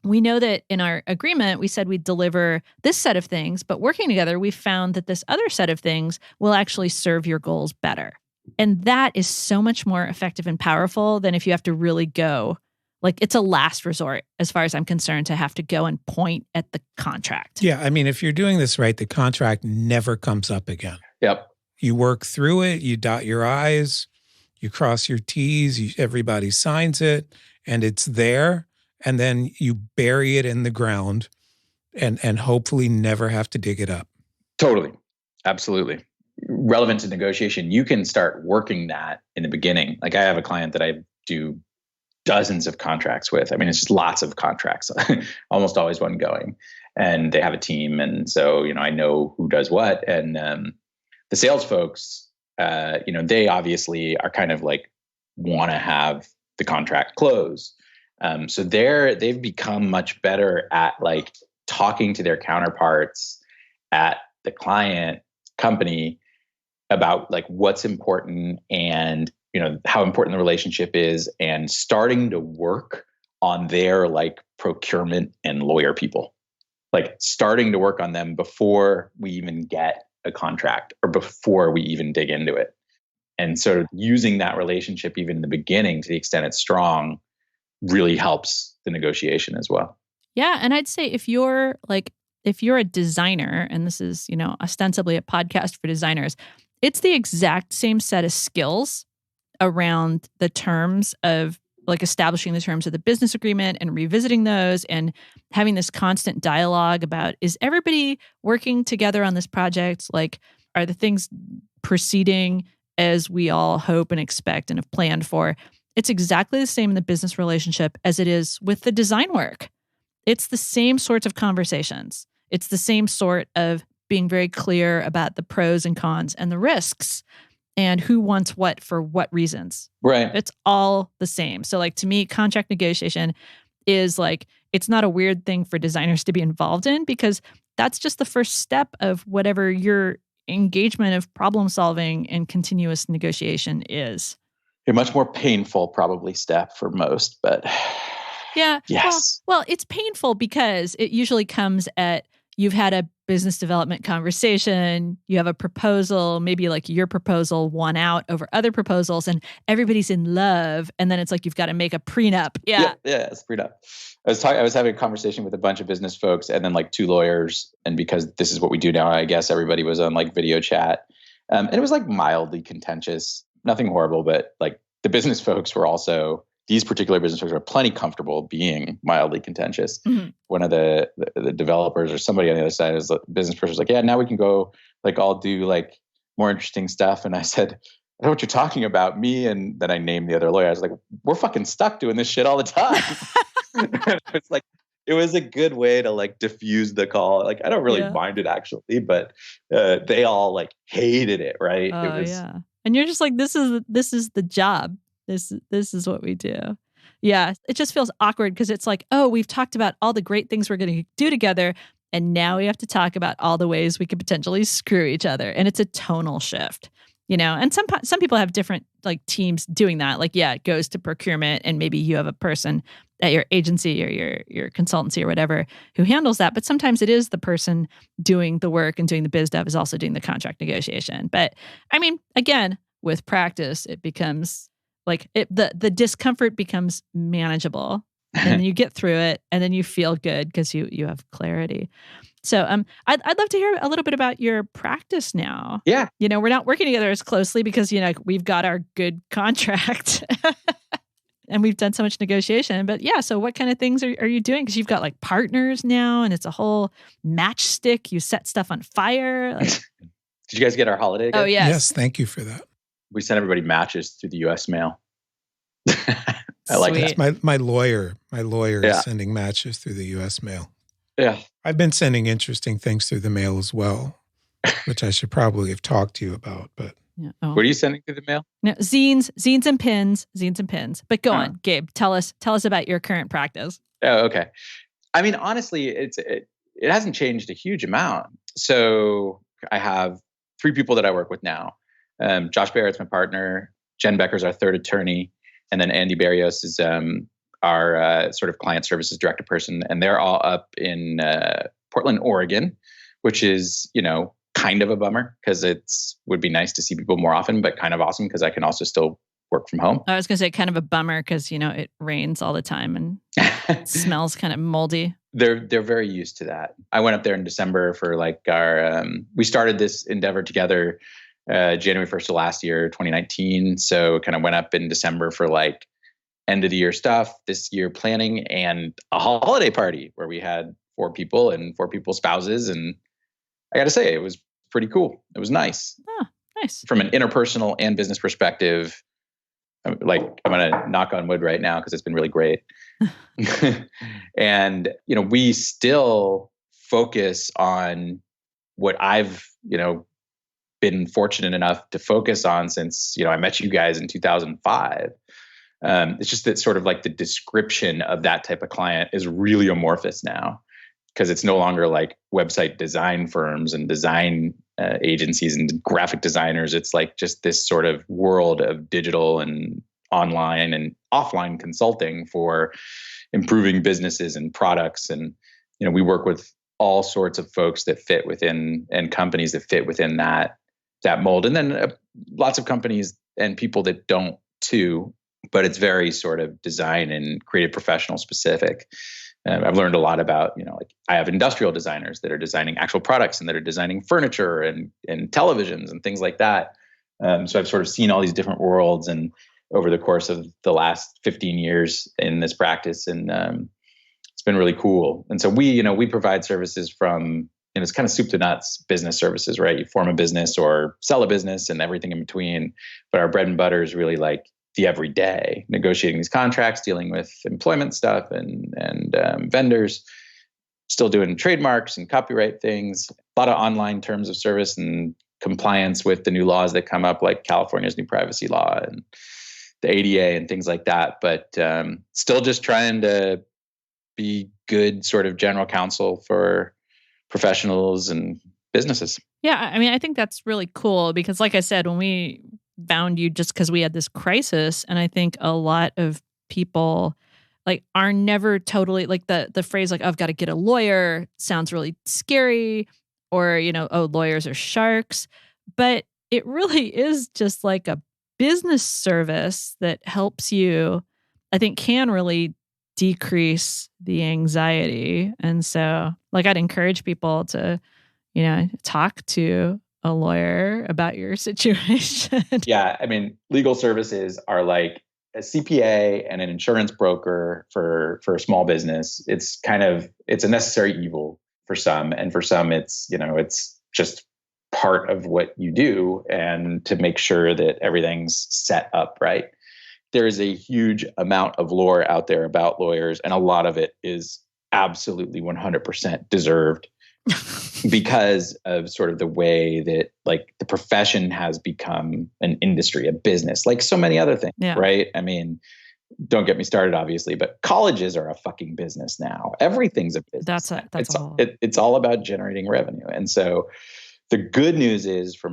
we know that in our agreement, we said we'd deliver this set of things, but working together, we found that this other set of things will actually serve your goals better. And that is so much more effective and powerful than if you have to really go. Like, it's a last resort, as far as I'm concerned, to have to go and point at the contract.
Yeah. I mean, if you're doing this right, the contract never comes up again.
Yep.
You work through it, you dot your I's, you cross your T's, everybody signs it, and it's there. And then you bury it in the ground and hopefully never have to dig it up.
Totally. Absolutely. Relevant to negotiation, you can start working that in the beginning. Like, I have a client that I do dozens of contracts with. I mean, it's just lots of contracts, almost always one going. And they have a team. And so, I know who does what. And the sales folks, they obviously are kind of like want to have the contract close. So they've become much better at like talking to their counterparts at the client company about like what's important and, how important the relationship is, and starting to work on their like procurement and lawyer people, like starting to work on them before we even get a contract or before we even dig into it. And sort of using that relationship even in the beginning to the extent it's strong really helps the negotiation as well.
Yeah. And I'd say if you're a designer, and this is, ostensibly a podcast for designers, it's the exact same set of skills around the terms of like establishing the terms of the business agreement and revisiting those and having this constant dialogue about, is everybody working together on this project? Like, are the things proceeding as we all hope and expect and have planned for? It's exactly the same in the business relationship as it is with the design work. It's the same sorts of conversations. It's the same sort of being very clear about the pros and cons and the risks and who wants what for what reasons.
Right.
It's all the same. So like, to me, contract negotiation is like, it's not a weird thing for designers to be involved in, because that's just the first step of whatever your engagement of problem solving and continuous negotiation is.
A much more painful probably step for most, but
yeah.
yes.
Well, it's painful because it usually comes at, you've had a business development conversation, you have a proposal, maybe like your proposal won out over other proposals and everybody's in love. And then it's like, you've got to make a prenup. Yeah.
Yeah, it's prenup. I was having a conversation with a bunch of business folks and then like two lawyers. And because this is what we do now, I guess everybody was on like video chat. And it was like mildly contentious, nothing horrible, but like the business folks were also, these particular business folks were plenty comfortable being mildly contentious. Mm-hmm. One of the developers or somebody on the other side is the business person was like, yeah, now we can go like all do like more interesting stuff. And I said, I know what you're talking about, me. And then I named the other lawyer. I was like, we're fucking stuck doing this shit all the time. It's like, it was a good way to like diffuse the call. Like, I don't really mind it actually, but they all like hated it. Right.
Oh, it was, and you're just like, this is the job. This is what we do. Yeah. It just feels awkward because it's like, oh, we've talked about all the great things we're going to do together. And now we have to talk about all the ways we could potentially screw each other. And it's a tonal shift, and some people have different like teams doing that. Like, yeah, it goes to procurement and maybe you have a person at your agency or your consultancy or whatever who handles that. But sometimes it is the person doing the work and doing the biz dev is also doing the contract negotiation. But I mean, again, with practice, it becomes like the discomfort becomes manageable, and then you get through it, and then you feel good because you have clarity. So I'd love to hear a little bit about your practice now.
Yeah,
we're not working together as closely because we've got our good contract, and we've done so much negotiation. But yeah, so what kind of things are you doing? Because you've got like partners now, and it's a whole matchstick. You set stuff on fire. Like,
did you guys get our holiday gift?
Oh yes,
yes. Thank you for that.
We sent everybody matches through the U.S. mail. I like that.
My lawyer is sending matches through the U.S. mail.
Yeah.
I've been sending interesting things through the mail as well, which I should probably have talked to you about. But
what are you sending through the mail?
No, zines and pins. But go on, Gabe. Tell us about your current practice.
Oh, okay. I mean, honestly, it hasn't changed a huge amount. So I have 3 people that I work with now. Josh Barrett's my partner. Jen Becker's our third attorney. And then Andy Barrios is our sort of client services director person, and they're all up in Portland, Oregon, which is, kind of a bummer because would be nice to see people more often, but kind of awesome because I can also still work from home.
I was going to say kind of a bummer because, it rains all the time and it smells kind of moldy.
They're very used to that. I went up there in December for like we started this endeavor together January 1st of last year, 2019. So kind of went up in December for like end of the year stuff, this year planning, and a holiday party where we had 4 people and 4 people's spouses. And I got to say, it was pretty cool. It was nice.
Oh, nice.
From an interpersonal and business perspective, I'm going to knock on wood right now because it's been really great. And, we still focus on what I've, been fortunate enough to focus on since, I met you guys in 2005. It's just that sort of like the description of that type of client is really amorphous now because it's no longer like website design firms and design agencies and graphic designers. It's like just this sort of world of digital and online and offline consulting for improving businesses and products. And, we work with all sorts of folks that fit within and companies that fit within that mold. And then lots of companies and people that don't too, but it's very sort of design and creative professional specific. I've learned a lot about, like I have industrial designers that are designing actual products and that are designing furniture and televisions and things like that. So I've sort of seen all these different worlds and over the course of the last 15 years in this practice. And it's been really cool. And so we provide services from, it's kind of soup to nuts business services, right? You form a business or sell a business and everything in between. But our bread and butter is really like the everyday, negotiating these contracts, dealing with employment stuff and vendors, still doing trademarks and copyright things, a lot of online terms of service and compliance with the new laws that come up, like California's new privacy law and the ADA and things like that. But still just trying to be good sort of general counsel for professionals and businesses.
Yeah, I mean, I think that's really cool because like I said, when we found you just because we had this crisis, and I think a lot of people like are never totally like the phrase like, oh, I've got to get a lawyer sounds really scary, or, oh, lawyers are sharks. But it really is just like a business service that helps you, I think can really decrease the anxiety. And so like I'd encourage people to, talk to a lawyer about your situation.
Yeah. I mean, legal services are like a CPA and an insurance broker for a small business. It's a necessary evil for some. And for some, it's just part of what you do and to make sure that everything's set up right. There is a huge amount of lore out there about lawyers, and a lot of it is absolutely 100% deserved because of sort of the way that like the profession has become an industry, a business, like so many other things, right? I mean, don't get me started, obviously, but colleges are a fucking business now. Everything's a business. It's all about generating revenue. And so the good news is for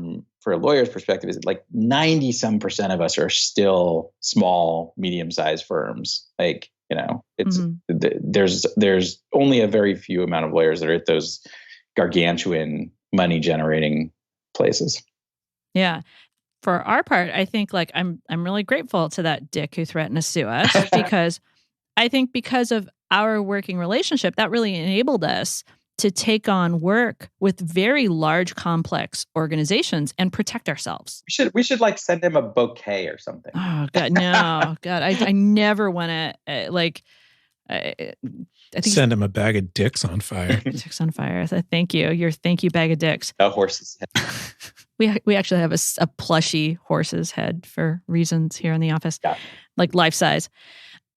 a lawyer's perspective is like 90% of us are still small, medium-sized firms. Like, it's there's only a very few amount of lawyers that are at those gargantuan money generating places.
Yeah. For our part, I think like I'm really grateful to that dick who threatened to sue us because I think because of our working relationship, that really enabled us to take on work with very large, complex organizations and protect ourselves.
We should like send him a bouquet or something.
Oh God, no, God, I never want to I think
send him a bag of dicks on fire.
Dicks on fire. Thank you. Your thank you bag of dicks.
A horse's head.
We actually have a plushy horse's head for reasons here in the office, like life size.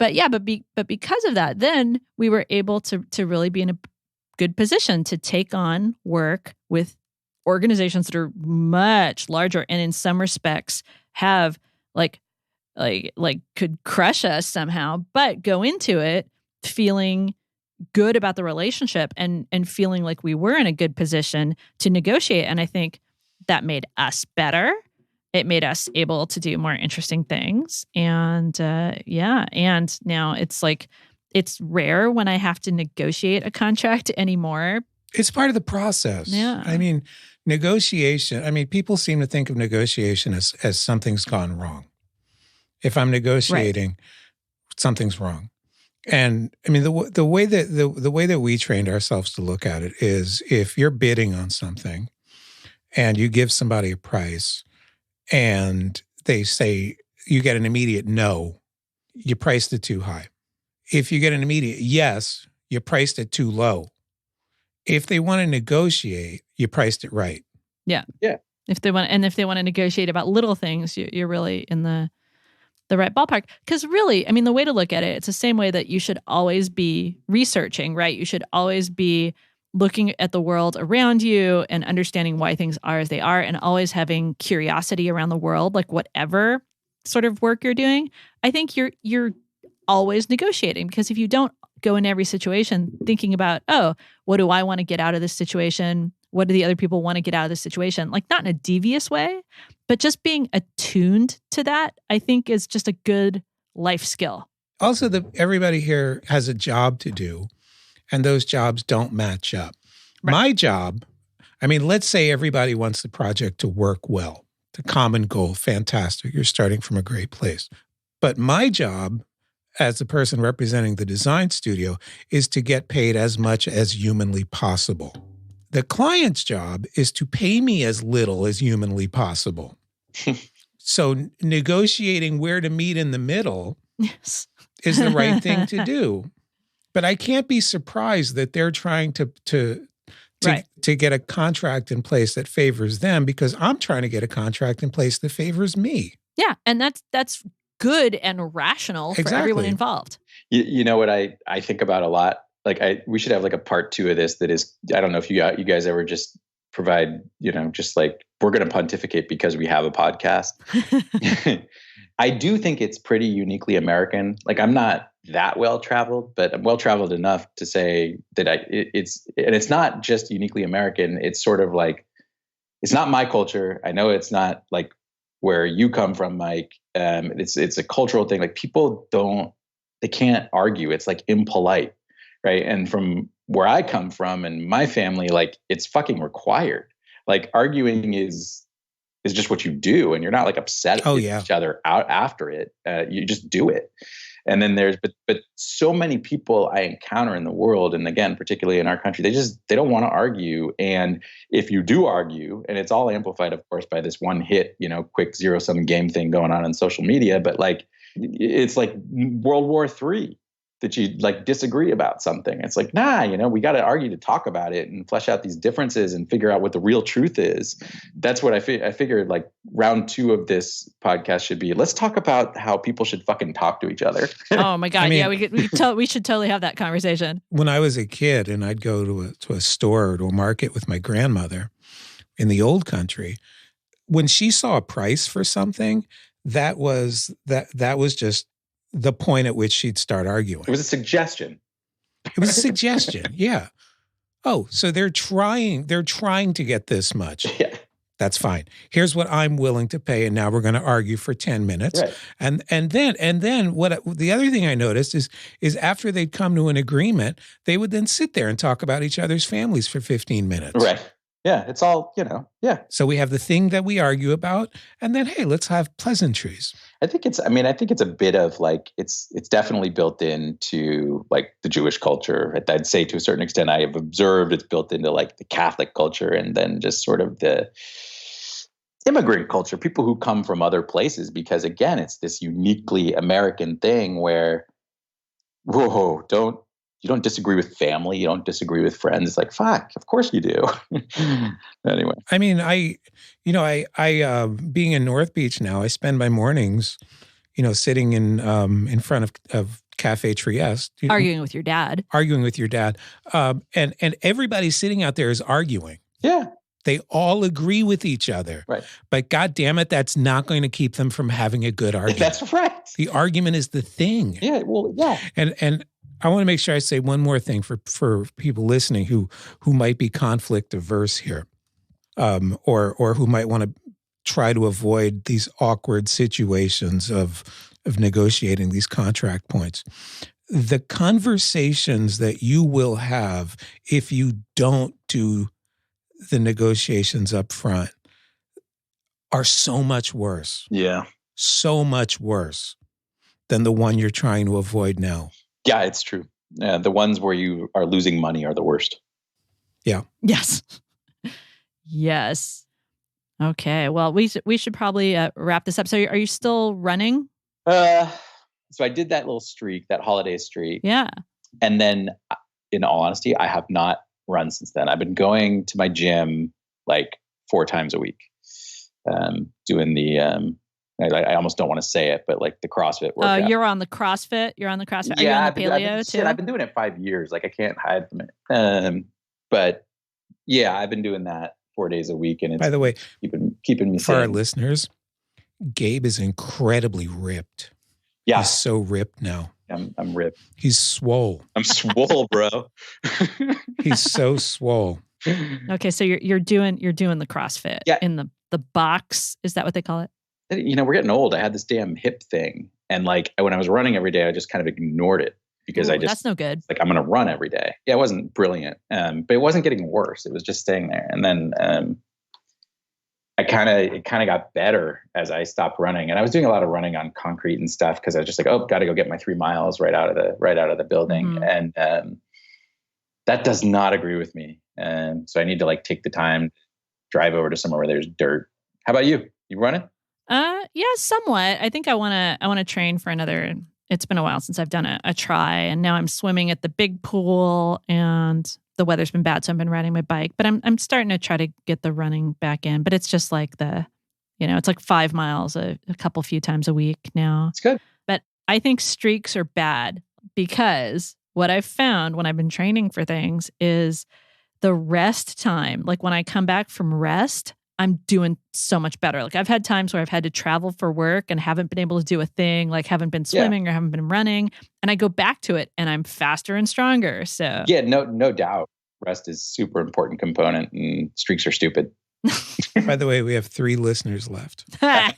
But yeah, but because of that, then we were able to really be in a good position to take on work with organizations that are much larger and in some respects have like could crush us somehow, but go into it feeling good about the relationship and feeling like we were in a good position to negotiate. And I think that made us better it made us able to do more interesting things. And and now it's like, it's rare when I have to negotiate a contract anymore.
It's part of the process.
Yeah.
I mean, negotiation, I mean, people seem to think of negotiation as something's gone wrong. If I'm negotiating, something's wrong. And I mean, the way that we trained ourselves to look at it is, if you're bidding on something and you give somebody a price and they say you get an immediate no, you priced it too high. If you get an immediate yes, you priced it too low. If they want to negotiate, you priced it right.
Yeah.
Yeah.
If they want to negotiate about little things, you're really in the right ballpark. Because really, I mean, the way to look at it, it's the same way that you should always be researching, right? You should always be looking at the world around you and understanding why things are as they are, and always having curiosity around the world, like whatever sort of work you're doing. I think you're always negotiating, because if you don't go in every situation thinking about, oh, what do I want to get out of this situation? What do the other people want to get out of this situation? Like, not in a devious way, but just being attuned to that, I think, is just a good life skill.
Also, everybody here has a job to do, and those jobs don't match up.
Right.
My job, I mean, let's say everybody wants the project to work well. The common goal, fantastic. You're starting from a great place. But my job, as the person representing the design studio, is to get paid as much as humanly possible. The client's job is to pay me as little as humanly possible. So negotiating where to meet in the middle
Yes.
is the right thing to do. But I can't be surprised that they're trying to get a contract in place that favors them, because I'm trying to get a contract in place that favors me.
Yeah, and that's good and rational for everyone involved.
You know what I think about a lot? Like, we should have like a part 2 of this that is, I don't know if you guys ever just provide, just like, we're going to pontificate because we have a podcast. I do think it's pretty uniquely American. Like, I'm not that well-traveled, but I'm well-traveled enough to say that it's not just uniquely American. It's sort of like, it's not my culture. I know it's not like where you come from, Mike. It's a cultural thing. Like, people they can't argue. It's like impolite, right? And from where I come from and my family, like, it's fucking required. Like, arguing is just what you do, and you're not like upset with each other out after it. You just do it. And then but so many people I encounter in the world, and again, particularly in our country, they don't want to argue. And if you do argue, and it's all amplified, of course, by this one hit, quick zero-sum game thing going on social media, but like, it's like World War III, that you like disagree about something. It's like, nah, we got to argue to talk about it and flesh out these differences and figure out what the real truth is. That's what I figured like round 2 of this podcast should be. Let's talk about how people should fucking talk to each other.
Oh my God. Yeah. We should totally have that conversation.
When I was a kid and I'd go to a store or to a market with my grandmother in the old country, when she saw a price for something, that was just the point at which she'd start arguing.
It was a suggestion.
It was a suggestion. Yeah. Oh, so they're trying to get this much.
Yeah.
That's fine. Here's what I'm willing to pay, and now we're going to argue for 10 minutes.
Right.
And then what the other thing I noticed is after they'd come to an agreement, they would then sit there and talk about each other's families for 15 minutes.
Right. Yeah, it's all, yeah.
So we have the thing that we argue about, and then, hey, let's have pleasantries.
I think it's a bit of like, it's definitely built into like the Jewish culture. I'd say to a certain extent, I have observed it's built into like the Catholic culture, and then just sort of the immigrant culture, people who come from other places, because again, it's this uniquely American thing where, whoa, you don't disagree with family. You don't disagree with friends. It's like, fuck, of course you do. Anyway.
I mean, I being in North Beach now, I spend my mornings, sitting in front of Cafe Trieste.
Arguing with your dad.
And everybody sitting out there is arguing.
Yeah.
They all agree with each other.
Right. But
God damn it, that's not going to keep them from having a good argument.
That's right.
The argument is the thing.
Yeah, well, yeah.
And I want to make sure I say one more thing for people listening who might be conflict averse here, or who might want to try to avoid these awkward situations of negotiating these contract points. The conversations that you will have if you don't do the negotiations up front are so much worse.
Yeah.
So much worse than the one you're trying to avoid now.
Yeah, it's true. The ones where you are losing money are the worst.
Yeah.
Yes. Yes. Okay. Well, we should probably wrap this up. So are you still running?
So I did that little streak, that holiday streak.
Yeah.
And then, in all honesty, I have not run since then. I've been going to my gym like 4 times a week, doing the, I almost don't want to say it, but like the CrossFit workout.
You're on the CrossFit? You're on the CrossFit? Are
Yeah,
you on the paleo too?
I've been doing it 5 years. Like I can't hide from it. But yeah, I've been doing that 4 days a week. And it's,
by the way,
keeping me
for our
sane.
listeners, Gabe is incredibly ripped.
Yeah.
He's so ripped now.
I'm ripped.
He's swole.
I'm swole, bro.
He's so swole.
Okay, so you're doing the CrossFit in the box. Is that what they call it?
You know, we're getting old. I had this damn hip thing, and like when I was running every day, I just kind of ignored it because
that's no good.
Like I'm going to run every day. Yeah, it wasn't brilliant, but it wasn't getting worse. It was just staying there, and then it kind of got better as I stopped running, and I was doing a lot of running on concrete and stuff because I was just like, oh, got to go get my 3 miles right out of the building,
Mm-hmm.
and that does not agree with me, and so I need to like take the time, drive over to somewhere where there's dirt. How about you? You running?
Yeah, somewhat. I think I want to train for another. It's been a while since I've done a try, and now I'm swimming at the big pool, and the weather's been bad, so I've been riding my bike. But I'm starting to try to get the running back in. But it's just like it's like 5 miles a few times a week now.
It's good.
But I think streaks are bad because what I've found when I've been training for things is the rest time. Like when I come back from rest, I'm doing so much better. Like I've had times where I've had to travel for work and haven't been able to do a thing, like haven't been swimming or haven't been running. And I go back to it and I'm faster and stronger. So
yeah, no doubt. Rest is super important component and streaks are stupid.
By the way, we have 3 listeners left.
Oh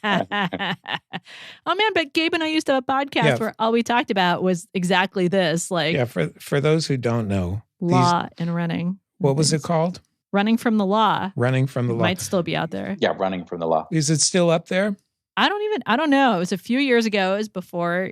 man, but Gabe and I used to have a podcast where all we talked about was exactly this. Like
for those who don't know.
Law and running.
What was it called?
Running from the Law.
Running from the Law.
Might still be out there.
Yeah, Running from the Law.
Is it still up there?
I don't know. It was a few years ago. It was before,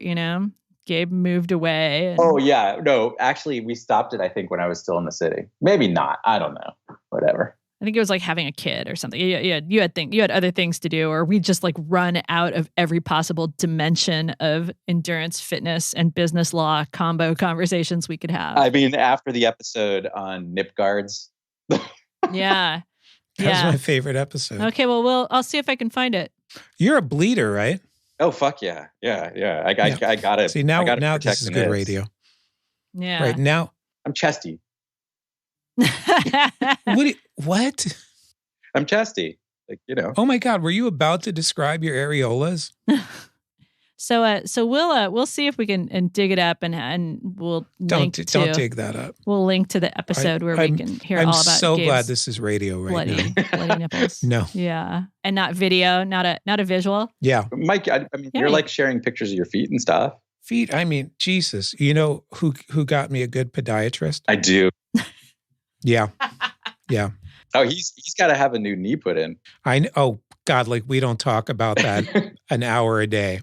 Gabe moved away.
Oh yeah. No, actually we stopped it, I think, when I was still in the city. Maybe not. I don't know. Whatever.
I think it was like having a kid or something. You had other things to do, or we just like run out of every possible dimension of endurance, fitness, and business law combo conversations we could have.
I mean, after the episode on nip guards.
Yeah.
That was my favorite episode.
Okay, well, I'll see if I can find it.
You're a bleeder, right?
Oh, fuck yeah. Yeah. I got it.
See, now this is good radio.
Yeah.
Right now.
I'm chesty.
What?
I'm chesty. Like,
Oh my God, were you about to describe your areolas?
So we'll see if we can dig it up and we'll
don't dig that up.
We'll link to the episode where we can hear all about.
I'm so
Gabe's
glad this is radio right now.
Bloody nipples.
No.
Yeah, and not video, not a visual.
Yeah,
Mike. I mean, you're like sharing pictures of your feet and stuff.
Feet. I mean, Jesus. You know who got me a good podiatrist?
I do.
Yeah. Yeah.
Oh, he's got to have a new knee put in.
I know. Oh God, like we don't talk about that an hour a day.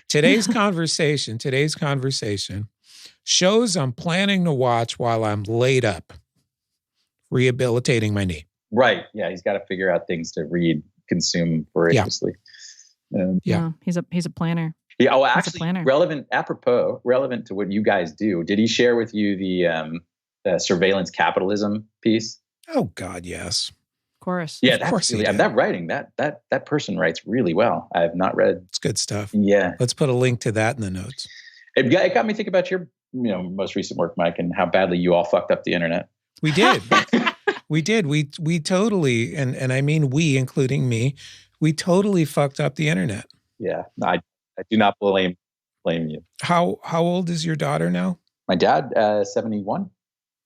Today's conversation shows I'm planning to watch while I'm laid up, rehabilitating my knee.
Right. Yeah. He's got to figure out things to read, consume voraciously.
Yeah. He's a planner.
Yeah. Oh, actually, relevant to what you guys do. Did he share with you the surveillance capitalism piece?
Oh God, yes.
Of course.
Yeah, of course. Really, that writing, that person writes really well. I have not read.
It's good stuff.
Yeah.
Let's put a link to that in the notes.
It got me thinking about your, most recent work, Mike, and how badly you all fucked up the internet.
We did. We did. We totally, and I mean we, including me, we totally fucked up the internet.
Yeah. No, I do not blame you.
How old is your daughter now?
My dad, 71.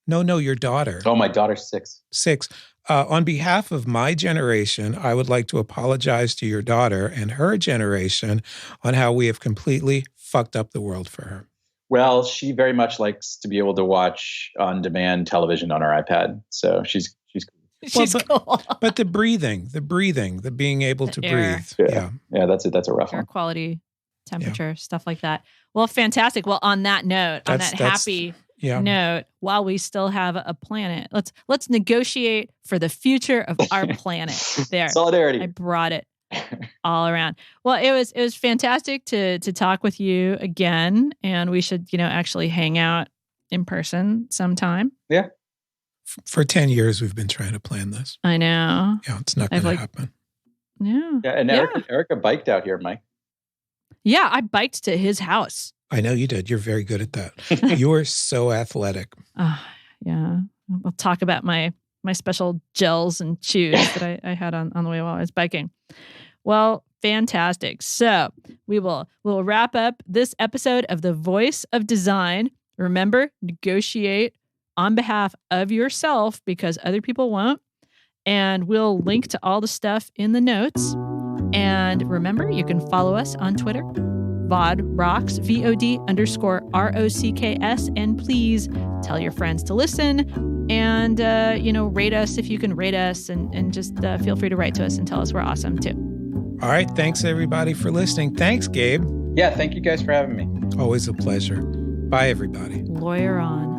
No, your daughter.
Oh, my daughter's 6.
6. On behalf of my generation, I would like to apologize to your daughter and her generation on how we have completely fucked up the world for her.
Well, she very much likes to be able to watch on-demand television on her iPad. So she's
Cool.
But the breathing, the being able to
air.
breathe.
Yeah, that's a rough
Air
one.
quality, temperature, stuff like that. Well, fantastic. Well, on that note, happy note, while we still have a planet, let's negotiate for the future of our planet. There,
Solidarity.
I brought it all around. Well, it was fantastic to talk with you again, and we should actually hang out in person sometime.
Yeah.
For 10 years, we've been trying to plan this.
I know.
Yeah, it's not going to happen.
Yeah.
Yeah, and Erica biked out here, Mike.
Yeah, I biked to his house.
I know you did. You're very good at that. You are so athletic.
Yeah. We'll talk about my special gels and chews that I had on the way while I was biking. Well, fantastic. So we'll wrap up this episode of The Voice of Design. Remember, negotiate on behalf of yourself because other people won't. And we'll link to all the stuff in the notes. And remember, you can follow us on Twitter, VODROCKS, VOD_ROCKS. And please tell your friends to listen and, rate us if you can rate us and just feel free to write to us and tell us we're awesome too.
All right. Thanks, everybody, for listening. Thanks, Gabe.
Yeah, thank you guys for having me.
Always a pleasure. Bye, everybody.
Lawyer on.